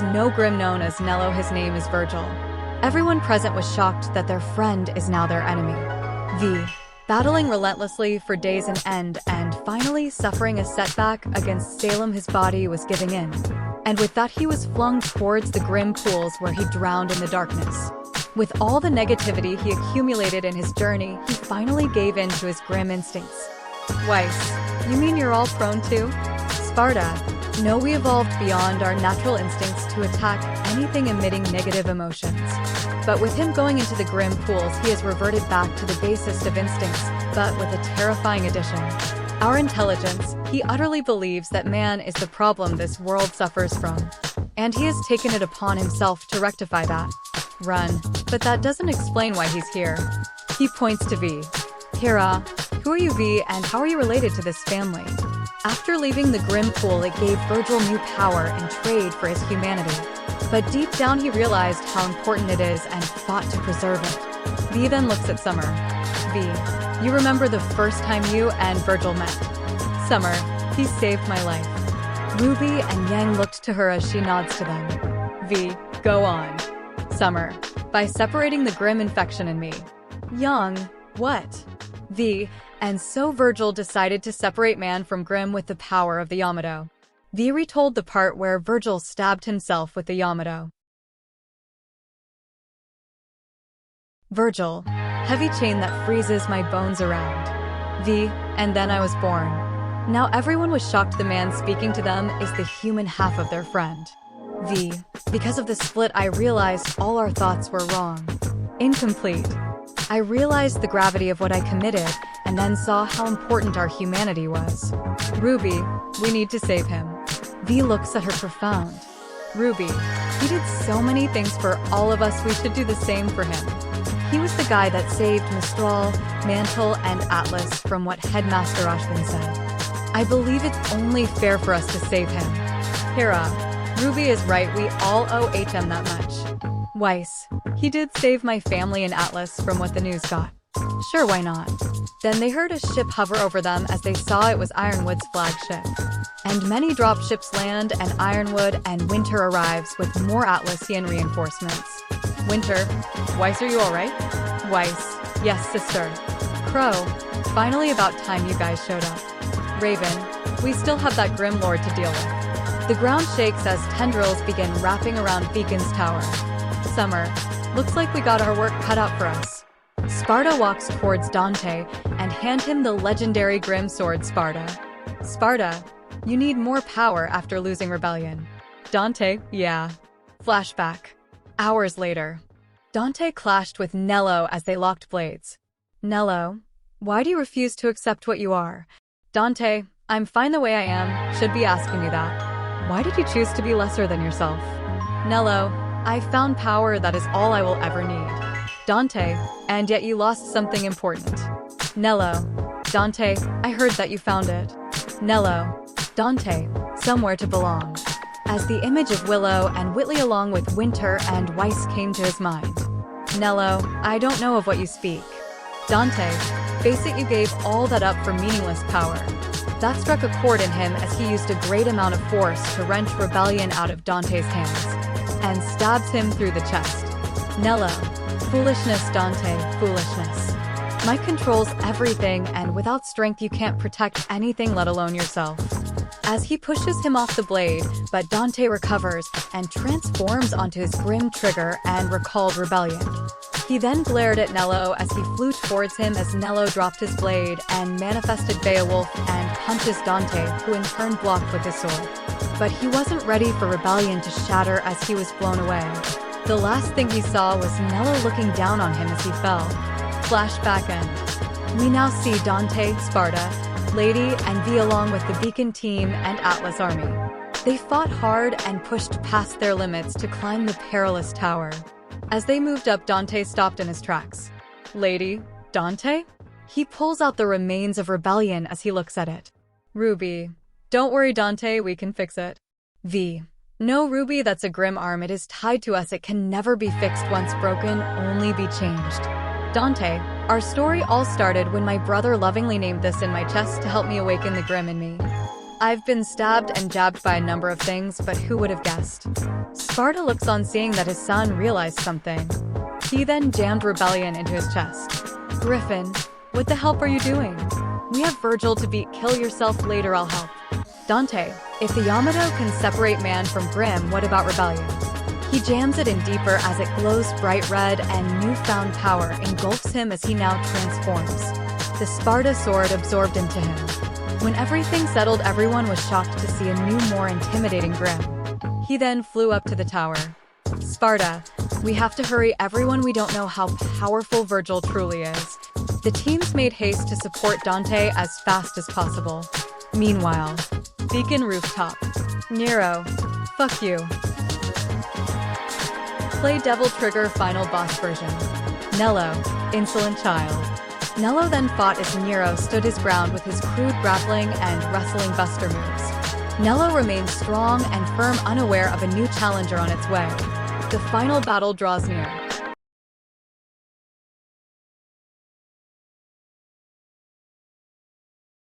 was no Grimm known as Nello, his name is Vergil. Everyone present was shocked that their friend is now their enemy. V. Battling relentlessly for days on end and finally suffering a setback against Salem, his body was giving in. And with that he was flung towards the Grimm pools where he drowned in the darkness. With all the negativity he accumulated in his journey, he finally gave in to his Grimm instincts. Weiss, you mean you're all prone to? Sparta, no, we evolved beyond our natural instincts to attack anything emitting negative emotions. But with him going into the Grimm pools, he has reverted back to the basest of instincts, but with a terrifying addition. Our intelligence. He utterly believes that man is the problem this world suffers from. And he has taken it upon himself to rectify that. Run. But that doesn't explain why he's here. He points to V. Hera, who are you, V, and how are you related to this family? After leaving the Grimm pool, it gave Vergil new power in trade for his humanity. But deep down he realized how important it is and fought to preserve it. V then looks at Summer. V, you remember the first time you and Vergil met? Summer, he saved my life. Ruby and Yang looked to her as she nods to them. V, go on. Summer, by separating the Grimm infection in me. Young, what? V, and so Vergil decided to separate man from Grimm with the power of the Yamato. V retold the part where Vergil stabbed himself with the Yamato. Vergil, heavy chain that freezes my bones around. V, and then I was born. Now everyone was shocked the man speaking to them is the human half of their friend. V, because of the split I realized all our thoughts were wrong. Incomplete. I realized the gravity of what I committed and then saw how important our humanity was. Ruby, we need to save him. V looks at her profound. Ruby, he did so many things for all of us, we should do the same for him. He was the guy that saved Mistral, Mantle, and Atlas from what Headmaster Ashvin said. I believe it's only fair for us to save him. Hera, Ruby is right, we all owe HM that much. Weiss, he did save my family and Atlas from what the news got. Sure, why not? Then they heard a ship hover over them as they saw it was Ironwood's flagship. And many dropships land and Ironwood and Winter arrives with more Atlassian reinforcements. Winter, Weiss, are you alright? Weiss, yes, sister. Crow, finally about time you guys showed up. Raven, we still have that Grimm Lord to deal with. The ground shakes as tendrils begin wrapping around Beacon's tower. Summer, looks like we got our work cut out for us. Sparta walks towards Dante and hand him the legendary Grimm sword. Sparta, you need more power after losing Rebellion. Dante, yeah. Flashback. Hours later. Dante clashed with Nello as they locked blades. Nello, why do you refuse to accept what you are? Dante, I'm fine the way I am, should be asking you that. Why did you choose to be lesser than yourself? Nello, I found power, that is all I will ever need. Dante, and yet you lost something important. Nello, Dante, I heard that you found it. Nello, Dante, somewhere to belong. As the image of Willow and Whitley along with Winter and Weiss came to his mind. Nello, I don't know of what you speak. Dante, face it, you gave all that up for meaningless power. That struck a chord in him as he used a great amount of force to wrench Rebellion out of Dante's hands, and stabs him through the chest. Nello, foolishness, Dante, foolishness. Might controls everything, and without strength you can't protect anything, let alone yourself. As he pushes him off the blade, but Dante recovers and transforms onto his Grimm trigger and recalled Rebellion. He then glared at Nello as he flew towards him as Nello dropped his blade and manifested Beowulf and punches Dante, who in turn blocked with his sword. But he wasn't ready for Rebellion to shatter as he was blown away. The last thing he saw was Nello looking down on him as he fell. Flashback end. We now see Dante, Sparta, Lady, and V along with the Beacon team and Atlas army. They fought hard and pushed past their limits to climb the perilous tower. As they moved up, Dante stopped in his tracks. Lady, Dante? He pulls out the remains of Rebellion as he looks at it. Ruby, don't worry, Dante, we can fix it. V, no, Ruby, that's a Grimm arm, it is tied to us, it can never be fixed, once broken, only be changed. Dante, our story all started when my brother lovingly named this in my chest to help me awaken the Grimm in me. I've been stabbed and jabbed by a number of things, but who would have guessed? Sparta looks on seeing that his son realized something. He then jammed rebellion into his chest. Griffin, what the help are you doing? We have Vergil to beat. Kill yourself later, I'll help. Dante, if the Yamato can separate man from Grimm, what about rebellion? He jams it in deeper as it glows bright red, and newfound power engulfs him as he now transforms. The Sparta sword absorbed into him. When everything settled, everyone was shocked to see a new, more intimidating Grimm. He then flew up to the tower. Sparta, we have to hurry, everyone. We don't know how powerful Vergil truly is. The teams made haste to support Dante as fast as possible. Meanwhile, Beacon Rooftop. Nero, fuck you. Play Devil Trigger Final Boss Version. Nello, Insolent Child. Nello then fought as Nero stood his ground with his crude grappling and wrestling buster moves. Nello remains strong and firm, unaware of a new challenger on its way. The final battle draws near.